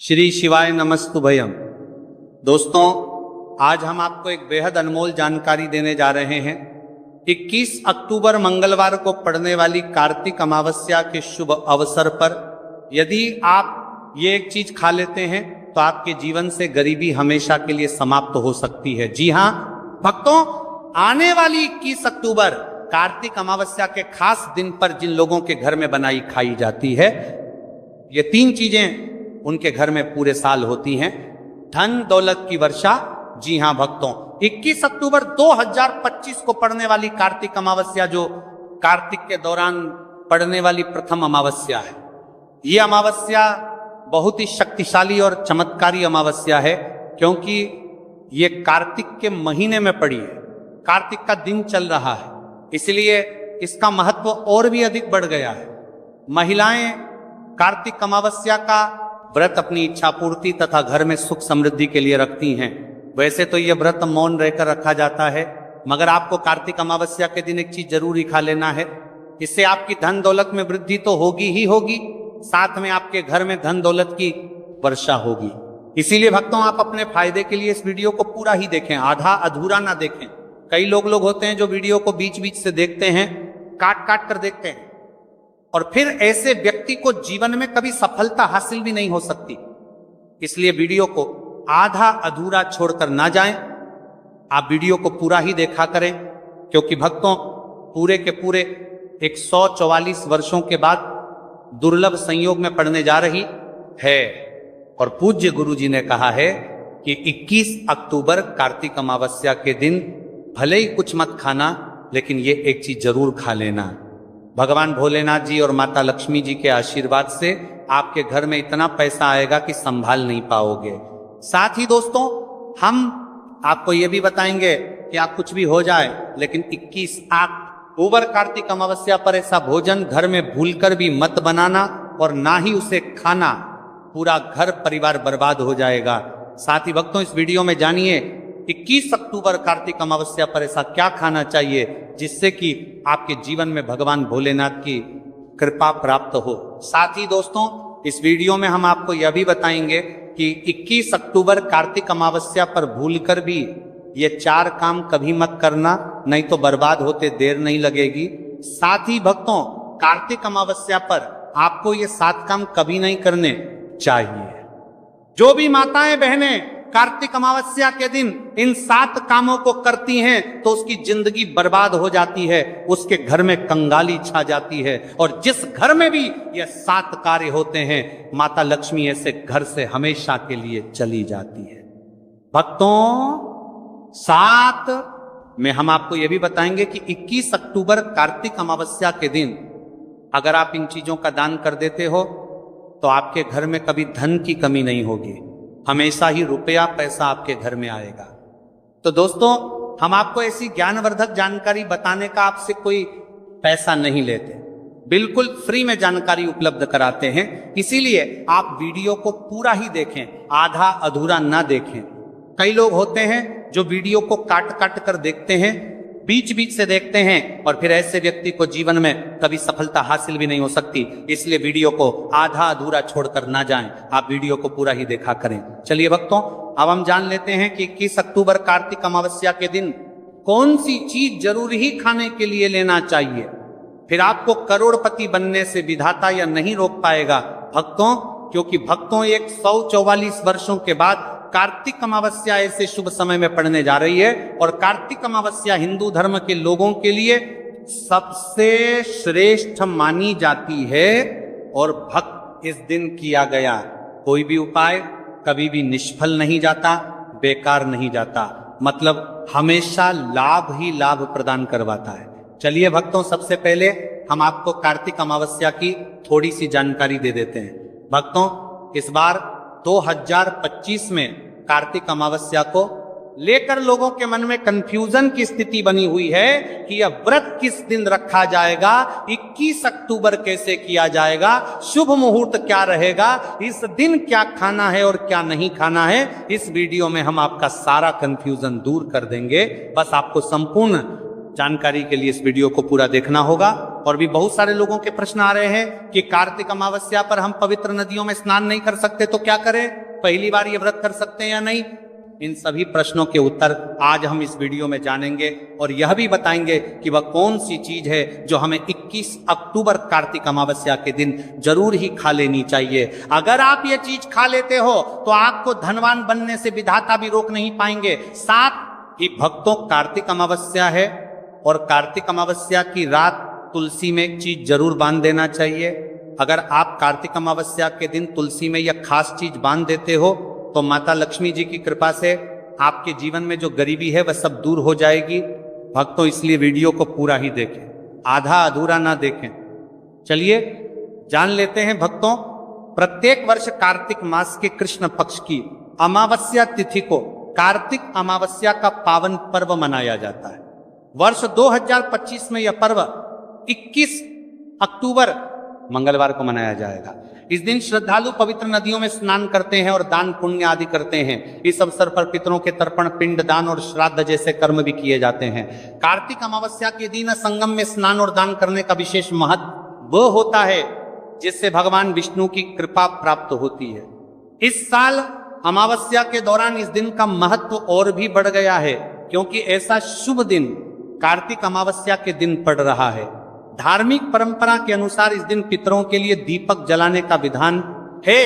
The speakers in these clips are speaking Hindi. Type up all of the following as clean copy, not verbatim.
श्री शिवाय नमस्तुभयम। दोस्तों, आज हम आपको एक बेहद अनमोल जानकारी देने जा रहे हैं। 21 अक्टूबर मंगलवार को पड़ने वाली कार्तिक अमावस्या के शुभ अवसर पर यदि आप ये एक चीज खा लेते हैं तो आपके जीवन से गरीबी हमेशा के लिए समाप्त हो सकती है। जी हाँ भक्तों, आने वाली 21 अक्टूबर कार्तिक अमावस्या के खास दिन पर जिन लोगों के घर में बनाई खाई जाती है, ये 3 चीजें उनके घर में पूरे साल होती हैं। धन दौलत की वर्षा। जी हां भक्तों, 21 अक्टूबर 2025 को पड़ने वाली कार्तिक अमावस्या, जो कार्तिक के दौरान पड़ने वाली प्रथम अमावस्या है, ये अमावस्या बहुत ही शक्तिशाली और चमत्कारी अमावस्या है, क्योंकि ये कार्तिक के महीने में पड़ी है, कार्तिक का दिन चल रहा है, इसलिए इसका महत्व और भी अधिक बढ़ गया है। महिलाएं कार्तिक अमावस्या का व्रत अपनी इच्छा पूर्ति तथा घर में सुख समृद्धि के लिए रखती हैं। वैसे तो यह व्रत मौन रहकर रखा जाता है, मगर आपको कार्तिक अमावस्या के दिन एक चीज जरूर ही खा लेना है। इससे आपकी धन दौलत में वृद्धि तो होगी ही होगी, साथ में आपके घर में धन दौलत की वर्षा होगी। इसीलिए भक्तों, आप अपने फायदे के लिए इस वीडियो को पूरा ही देखें, आधा अधूरा ना देखें। कई लोग होते हैं जो वीडियो को बीच बीच से देखते हैं, काट काट कर देखते हैं, और फिर ऐसे व्यक्ति को जीवन में कभी सफलता हासिल भी नहीं हो सकती। इसलिए वीडियो को आधा अधूरा छोड़कर ना जाएं, आप वीडियो को पूरा ही देखा करें, क्योंकि भक्तों, पूरे के पूरे 144 वर्षों के बाद दुर्लभ संयोग में पड़ने जा रही है। और पूज्य गुरु जी ने कहा है कि 21 अक्टूबर कार्तिक अमावस्या के दिन भले ही कुछ मत खाना, लेकिन ये एक चीज जरूर खा लेना। भगवान भोलेनाथ जी और माता लक्ष्मी जी के आशीर्वाद से आपके घर में इतना पैसा आएगा कि संभाल नहीं पाओगे। साथ ही दोस्तों, हम आपको यह भी बताएंगे कि आप कुछ भी हो जाए, लेकिन 21 अक्टूबर कार्तिक अमावस्या पर ऐसा भोजन घर में भूलकर भी मत बनाना और ना ही उसे खाना, पूरा घर परिवार बर्बाद हो जाएगा। साथ ही भक्तों, इस वीडियो में जानिए 21 अक्टूबर कार्तिक अमावस्या पर ऐसा क्या खाना चाहिए जिससे कि आपके जीवन में भगवान भोलेनाथ की कृपा प्राप्त हो। साथ ही दोस्तों, इस वीडियो में हम आपको यह भी बताएंगे कि 21 अक्टूबर कार्तिक अमावस्या पर भूलकर भी ये 4 काम कभी मत करना, नहीं तो बर्बाद होते देर नहीं लगेगी। साथ ही भक्तों, कार्तिक अमावस्या पर आपको ये 7 काम कभी नहीं करने चाहिए। जो भी माताएं बहनें कार्तिक अमावस्या के दिन इन 7 कामों को करती हैं तो उसकी जिंदगी बर्बाद हो जाती है, उसके घर में कंगाली छा जाती है, और जिस घर में भी ये 7 कार्य होते हैं, माता लक्ष्मी ऐसे घर से हमेशा के लिए चली जाती है। भक्तों, 7 में हम आपको यह भी बताएंगे कि 21 अक्टूबर कार्तिक अमावस्या के दिन अगर आप इन चीजों का दान कर देते हो तो आपके घर में कभी धन की कमी नहीं होगी, हमेशा ही रुपया पैसा आपके घर में आएगा। तो दोस्तों, हम आपको ऐसी ज्ञानवर्धक जानकारी बताने का आपसे कोई पैसा नहीं लेते, बिल्कुल फ्री में जानकारी उपलब्ध कराते हैं। इसीलिए आप वीडियो को पूरा ही देखें, आधा अधूरा ना देखें। कई लोग होते हैं जो वीडियो को काट काट कर देखते हैं, बीच बीच से देखते हैं, और फिर ऐसे व्यक्ति को जीवन में कभी सफलता हासिल भी नहीं हो सकती। इसलिए वीडियो को आधा अधूरा छोड़कर ना जाएं, आप वीडियो को पूरा ही देखा करें। चलिए भक्तों, अब हम जान लेते हैं कि 21 अक्टूबर कार्तिक अमावस्या के दिन कौन सी चीज जरूर ही खाने के लिए लेना चाहिए, फिर आपको करोड़पति बनने से विधाता या नहीं रोक पाएगा भक्तों। क्योंकि भक्तों, 144 वर्षों के बाद कार्तिक अमावस्या ऐसे शुभ समय में पड़ने जा रही है, और कार्तिक अमावस्या हिंदू धर्म के लोगों के लिए सबसे श्रेष्ठ मानी जाती है। और भक्त, इस दिन किया गया कोई भी उपाय कभी भी निष्फल नहीं जाता, बेकार नहीं जाता, मतलब हमेशा लाभ ही लाभ प्रदान करवाता है। चलिए भक्तों, सबसे पहले हम आपको कार्तिक अमावस्या की थोड़ी सी जानकारी दे देते हैं। भक्तों, इस बार 2025 में कार्तिक अमावस्या को लेकर लोगों के मन में कंफ्यूजन की स्थिति बनी हुई है कि यह व्रत किस दिन रखा जाएगा, 21 अक्टूबर कैसे किया जाएगा, शुभ मुहूर्त क्या रहेगा, इस दिन क्या खाना है और क्या नहीं खाना है। इस वीडियो में हम आपका सारा कंफ्यूजन दूर कर देंगे। बस आपको संपूर्ण जानकारी के लिए इस वीडियो को पूरा देखना होगा। और भी बहुत सारे लोगों के प्रश्न आ रहे हैं कि कार्तिक अमावस्या पर हम पवित्र नदियों में स्नान नहीं कर सकते तो क्या करें, पहली बार ये व्रत कर सकते हैं या नहीं। इन सभी प्रश्नों के उत्तर आज हम इस वीडियो में जानेंगे और यह भी बताएंगे कि वह कौन सी चीज है जो हमें 21 अक्टूबर कार्तिक अमावस्या के दिन जरूर ही खा लेनी चाहिए। अगर आप ये चीज खा लेते हो तो आपको धनवान बनने से विधाता भी रोक नहीं पाएंगे। साथ ही भक्तों, कार्तिक अमावस्या है और कार्तिक अमावस्या की रात तुलसी में एक चीज जरूर बांध देना चाहिए। अगर आप कार्तिक अमावस्या के दिन तुलसी में यह खास चीज बांध देते हो तो माता लक्ष्मी जी की कृपा से आपके जीवन में जो गरीबी है वह सब दूर हो जाएगी। भक्तों, इसलिए वीडियो को पूरा ही देखें, आधा अधूरा ना देखें। चलिए जान लेते हैं भक्तों, प्रत्येक वर्ष कार्तिक मास के कृष्ण पक्ष की अमावस्या तिथि को कार्तिक अमावस्या का पावन पर्व मनाया जाता है। वर्ष 2025 में यह पर्व 21 अक्टूबर मंगलवार को मनाया जाएगा। इस दिन श्रद्धालु पवित्र नदियों में स्नान करते हैं और दान पुण्य आदि करते हैं। इस अवसर पर पितरों के तर्पण, पिंड दान और श्राद्ध जैसे कर्म भी किए जाते हैं। कार्तिक अमावस्या के दिन संगम में स्नान और दान करने का विशेष महत्व होता है, जिससे भगवान विष्णु की कृपा प्राप्त होती है। इस साल अमावस्या के दौरान इस दिन का महत्व और भी बढ़ गया है, क्योंकि ऐसा शुभ दिन कार्तिक अमावस्या के दिन पड़ रहा है। धार्मिक परंपरा के अनुसार इस दिन पितरों के लिए दीपक जलाने का विधान है।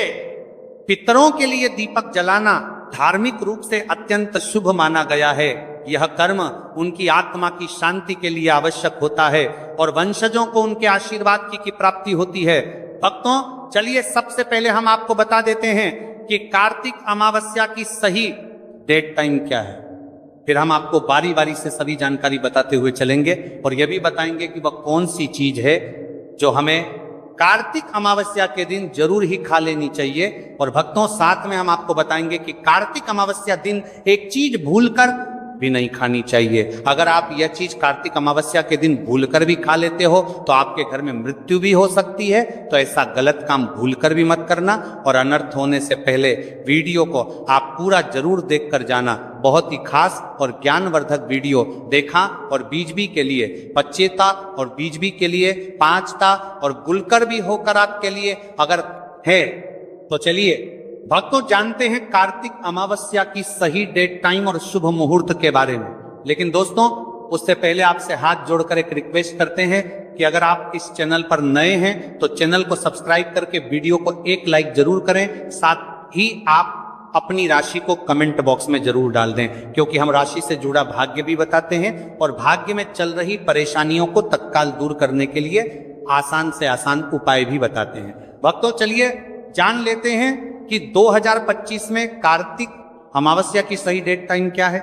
पितरों के लिए दीपक जलाना धार्मिक रूप से अत्यंत शुभ माना गया है। यह कर्म उनकी आत्मा की शांति के लिए आवश्यक होता है और वंशजों को उनके आशीर्वाद की प्राप्ति होती है। भक्तों, चलिए सबसे पहले हम आपको बता देते हैं कि कार्तिक अमावस्या की सही डेट टाइम क्या है। फिर हम आपको बारी बारी से सभी जानकारी बताते हुए चलेंगे और यह भी बताएंगे कि वह कौन सी चीज है जो हमें कार्तिक अमावस्या के दिन जरूर ही खा लेनी चाहिए। और भक्तों, साथ में हम आपको बताएंगे कि कार्तिक अमावस्या दिन एक चीज भूलकर भी नहीं खानी चाहिए। अगर आप यह चीज कार्तिक अमावस्या के दिन भूलकर भी खा लेते हो तो आपके घर में मृत्यु भी हो सकती है। तो ऐसा गलत काम भूलकर भी मत करना और अनर्थ होने से पहले वीडियो को आप पूरा जरूर देखकर जाना। बहुत ही खास और ज्ञानवर्धक वीडियो देखा और बीजबी के लिए पच्चेता और बीजबी के लिए पांचता और गुलकर भी होकर आपके लिए अगर है तो चलिए भक्तों जानते हैं कार्तिक अमावस्या की सही डेट टाइम और शुभ मुहूर्त के बारे में। लेकिन दोस्तों, उससे पहले आपसे हाथ जोड़कर एक रिक्वेस्ट करते हैं कि अगर आप इस चैनल पर नए हैं तो चैनल को सब्सक्राइब करके वीडियो को एक लाइक जरूर करें। साथ ही आप अपनी राशि को कमेंट बॉक्स में जरूर डाल दें, क्योंकि हम राशि से जुड़ा भाग्य भी बताते हैं और भाग्य में चल रही परेशानियों को तत्काल दूर करने के लिए आसान से आसान उपाय भी बताते हैं। भक्तों, चलिए जान लेते हैं कि 2025 में कार्तिक अमावस्या की सही डेट टाइम क्या है।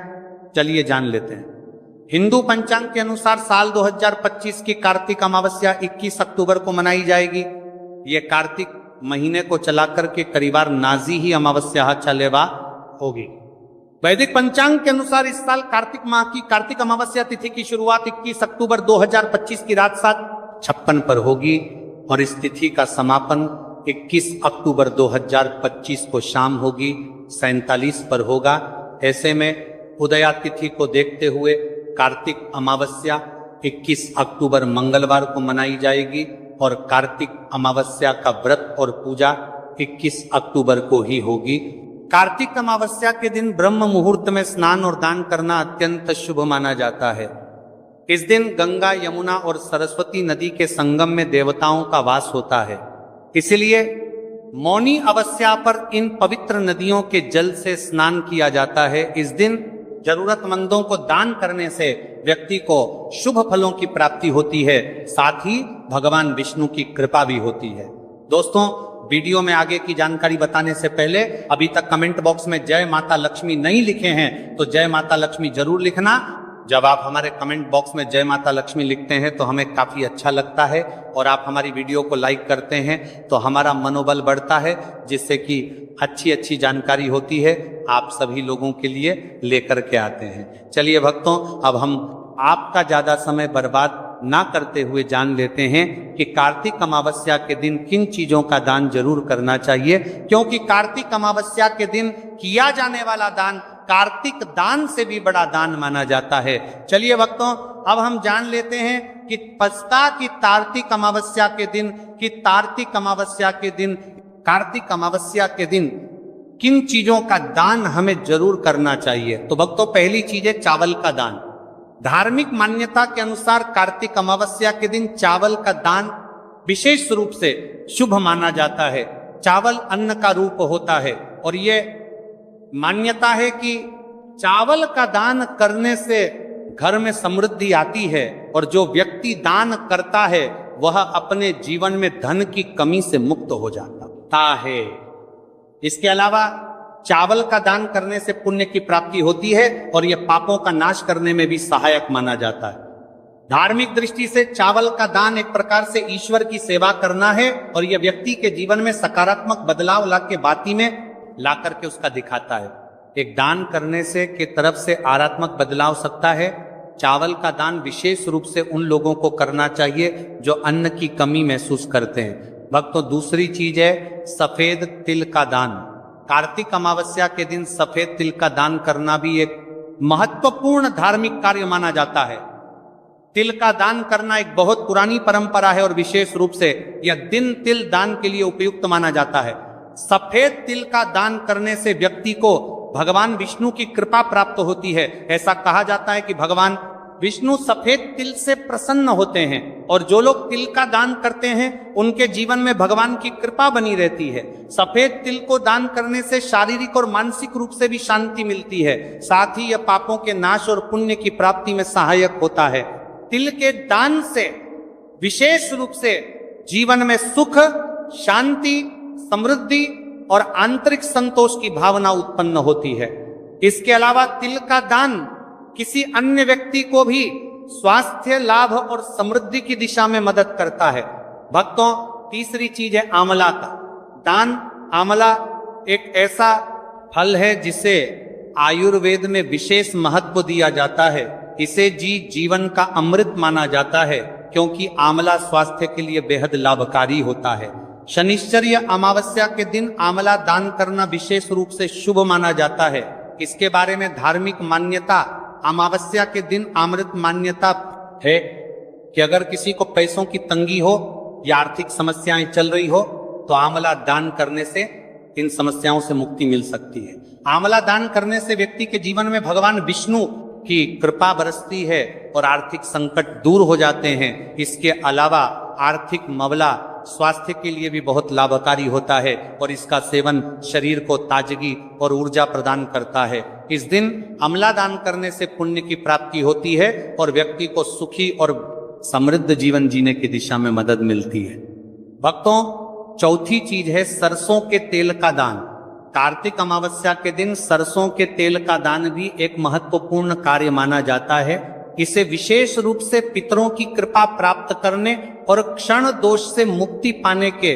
चलिए जान लेते हैं। हिंदू पंचांग के अनुसार साल 2025 की कार्तिक अमावस्या 21 अक्टूबर को मनाई जाएगी। यह कार्तिक महीने को चलाकर के करीबार नाजी ही अमावस्या चलेवा होगी। वैदिक पंचांग के अनुसार इस साल कार्तिक माह की कार्तिक अमावस्या तिथि की शुरुआत 21 अक्टूबर 2025 की रात 7:56 पर होगी और इस तिथि का समापन 21 अक्टूबर 2025 को शाम होगी 47 पर होगा। ऐसे में उदया तिथि को देखते हुए कार्तिक अमावस्या 21 अक्टूबर मंगलवार को मनाई जाएगी और कार्तिक अमावस्या का व्रत और पूजा 21 अक्टूबर को ही होगी। कार्तिक अमावस्या के दिन ब्रह्म मुहूर्त में स्नान और दान करना अत्यंत शुभ माना जाता है। इस दिन गंगा, यमुना और सरस्वती नदी के संगम में देवताओं का वास होता है। इसलिए मौनी अमावस्या पर इन पवित्र नदियों के जल से स्नान किया जाता है। इस दिन जरूरतमंदों को दान करने से व्यक्ति को शुभ फलों की प्राप्ति होती है, साथ ही भगवान विष्णु की कृपा भी होती है। दोस्तों, वीडियो में आगे की जानकारी बताने से पहले अभी तक कमेंट बॉक्स में जय माता लक्ष्मी नहीं लिखे हैं तो जय माता लक्ष्मी जरूर लिखना। जब आप हमारे कमेंट बॉक्स में जय माता लक्ष्मी लिखते हैं तो हमें काफी अच्छा लगता है और आप हमारी वीडियो को लाइक करते हैं तो हमारा मनोबल बढ़ता है, जिससे कि अच्छी अच्छी जानकारी होती है आप सभी लोगों के लिए लेकर के आते हैं। चलिए भक्तों, अब हम आपका ज्यादा समय बर्बाद ना करते हुए जान लेते हैं कि कार्तिक अमावस्या के दिन किन चीजों का दान जरूर करना चाहिए, क्योंकि कार्तिक अमावस्या के दिन किया जाने वाला दान कार्तिक दान से भी बड़ा दान माना जाता है। चलिए भक्तों, अब हम जान लेते हैं कि पछता की कार्तिक अमावस्या के दिन कार्तिक अमावस्या के दिन किन चीजों का दान हमें जरूर करना चाहिए। तो भक्तों, पहली चीज है चावल का दान। धार्मिक मान्यता के अनुसार कार्तिक अमावस्या के दिन चावल का दान विशेष रूप से शुभ माना जाता है। चावल अन्न का रूप होता है और ये मान्यता है कि चावल का दान करने से घर में समृद्धि आती है और जो व्यक्ति दान करता है वह अपने जीवन में धन की कमी से मुक्त हो जाता है। इसके अलावा चावल का दान करने से पुण्य की प्राप्ति होती है और यह पापों का नाश करने में भी सहायक माना जाता है। धार्मिक दृष्टि से चावल का दान एक प्रकार से ईश्वर की सेवा करना है और यह व्यक्ति के जीवन में सकारात्मक बदलाव ला के बाती में ला करके उसका दिखाता है। एक दान करने से के तरफ से आध्यात्मिक बदलाव सकता है। चावल का दान विशेष रूप से उन लोगों को करना चाहिए जो अन्न की कमी महसूस करते हैं। भक्तों, दूसरी चीज है सफेद तिल का दान। कार्तिक अमावस्या के दिन सफेद तिल का दान करना भी एक महत्वपूर्ण धार्मिक कार्य माना जाता है। तिल का दान करना एक बहुत पुरानी परंपरा है और विशेष रूप से यह दिन तिल दान के लिए उपयुक्त माना जाता है। सफेद तिल का दान करने से व्यक्ति को भगवान विष्णु की कृपा प्राप्त होती है। ऐसा कहा जाता है कि भगवान विष्णु सफेद तिल से प्रसन्न होते हैं और जो लोग तिल का दान करते हैं उनके जीवन में भगवान की कृपा बनी रहती है। सफेद तिल को दान करने से शारीरिक और मानसिक रूप से भी शांति मिलती है। साथ ही यह पापों के नाश और पुण्य की प्राप्ति में सहायक होता है। तिल के दान से विशेष रूप से जीवन में सुख, शांति, समृद्धि और आंतरिक संतोष की भावना उत्पन्न होती है। इसके अलावा तिल का दान किसी अन्य व्यक्ति को भी स्वास्थ्य लाभ और समृद्धि की दिशा में मदद करता है। भक्तों, तीसरी चीज है आंवला का दान। आंवला एक ऐसा फल है जिसे आयुर्वेद में विशेष महत्व दिया जाता है। इसे जीवन का अमृत माना जाता है क्योंकि आंवला स्वास्थ्य के लिए बेहद लाभकारी होता है। शनिश्चर या अमावस्या के दिन आंवला दान करना विशेष रूप से शुभ माना जाता है। इसके बारे में धार्मिक मान्यता अमावस्या के दिन अमृत मान्यता है कि अगर किसी को पैसों की तंगी हो या आर्थिक समस्याएं चल रही हो तो आंवला दान करने से इन समस्याओं से मुक्ति मिल सकती है। आंवला दान करने से व्यक्ति के जीवन में भगवान विष्णु की कृपा बरसती है और आर्थिक संकट दूर हो जाते हैं। इसके अलावा आर्थिक मवला स्वास्थ्य के लिए भी बहुत लाभकारी होता है और इसका सेवन शरीर को ताजगी और ऊर्जा प्रदान करता है। इस दिन आंवला दान करने से पुण्य की प्राप्ति होती है और व्यक्ति को सुखी और समृद्ध जीवन जीने की दिशा में मदद मिलती है। भक्तों, चौथी चीज है सरसों के तेल का दान। कार्तिक अमावस्या के दिन सरसों के तेल का दान भी एक महत्वपूर्ण कार्य माना जाता है। इसे विशेष रूप से पितरों की कृपा प्राप्त करने और क्षण दोष से मुक्ति पाने के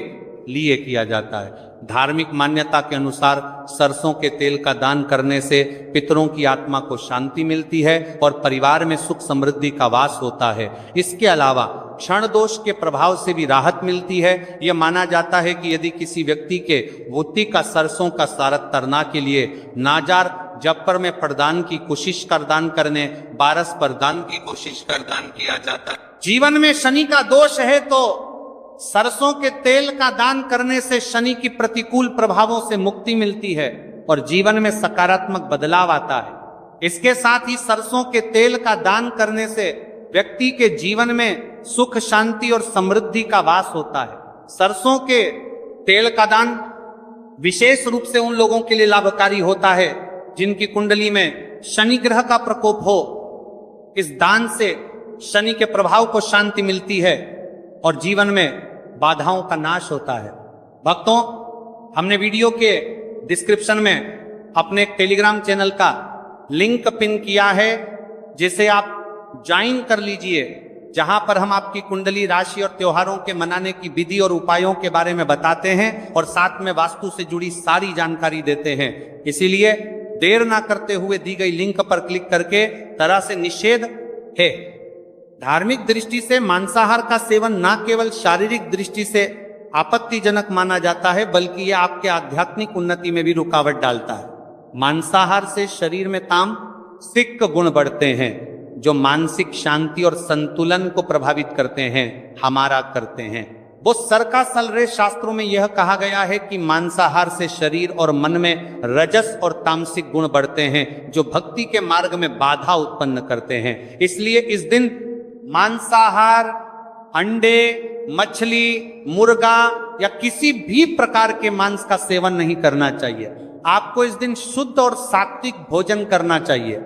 लिए किया जाता है। धार्मिक मान्यता के अनुसार सरसों के तेल का दान करने से पितरों की आत्मा को शांति मिलती है और परिवार में सुख समृद्धि का वास होता है। इसके अलावा क्षण दोष के प्रभाव से भी राहत मिलती है। यह माना जाता है कि यदि किसी व्यक्ति के बुद्धि का सरसों का सारत तरना के लिए नाजार जब पर में प्रदान की कोशिश कर दान करने बारस पर दान की कोशिश कर दान किया जाता है। जीवन में शनि का दोष है तो सरसों के तेल का दान करने से शनि की प्रतिकूल प्रभावों से मुक्ति मिलती है और जीवन में सकारात्मक बदलाव आता है। इसके साथ ही सरसों के तेल का दान करने से व्यक्ति के जीवन में सुख, शांति और समृद्धि का वास होता है। सरसों के तेल का दान विशेष रूप से उन लोगों के लिए लाभकारी होता है जिनकी कुंडली में शनि ग्रह का प्रकोप हो। इस दान से शनि के प्रभाव को शांति मिलती है और जीवन में बाधाओं का नाश होता है। भक्तों, हमने वीडियो के डिस्क्रिप्शन में अपने टेलीग्राम चैनल का लिंक पिन किया है, जिसे आप ज्वाइन कर लीजिए, जहां पर हम आपकी कुंडली, राशि और त्योहारों के मनाने की विधि और उपायों के बारे में बताते हैं और साथ में वास्तु से जुड़ी सारी जानकारी देते हैं। इसीलिए देर ना करते हुए दी गई लिंक पर क्लिक करके तरह से निषेध है। धार्मिक दृष्टि से मांसाहार का सेवन न केवल शारीरिक दृष्टि से आपत्तिजनक माना जाता है बल्कि यह आपके आध्यात्मिक उन्नति में भी रुकावट डालता है। मांसाहार से शरीर में तामसिक गुण बढ़ते हैं। जो मानसिक शांति और संतुलन को प्रभावित करते हैं, हमारा करते हैं। वो सर्कासल शास्त्रों में यह कहा गया है कि मांसाहार से शरीर और मन में रजस और तामसिक गुण बढ़ते हैं, जो भक्ति के मार्ग में बाधा उत्पन्न करते हैं। इसलिए इस दिन मांसाहार, अंडे, मछली, मुर्गा या किसी भी प्रकार के मांस का सेवन नहीं करना चाहिए। आपको इस दिन शुद्ध और सात्विक भोजन करना चाहिए।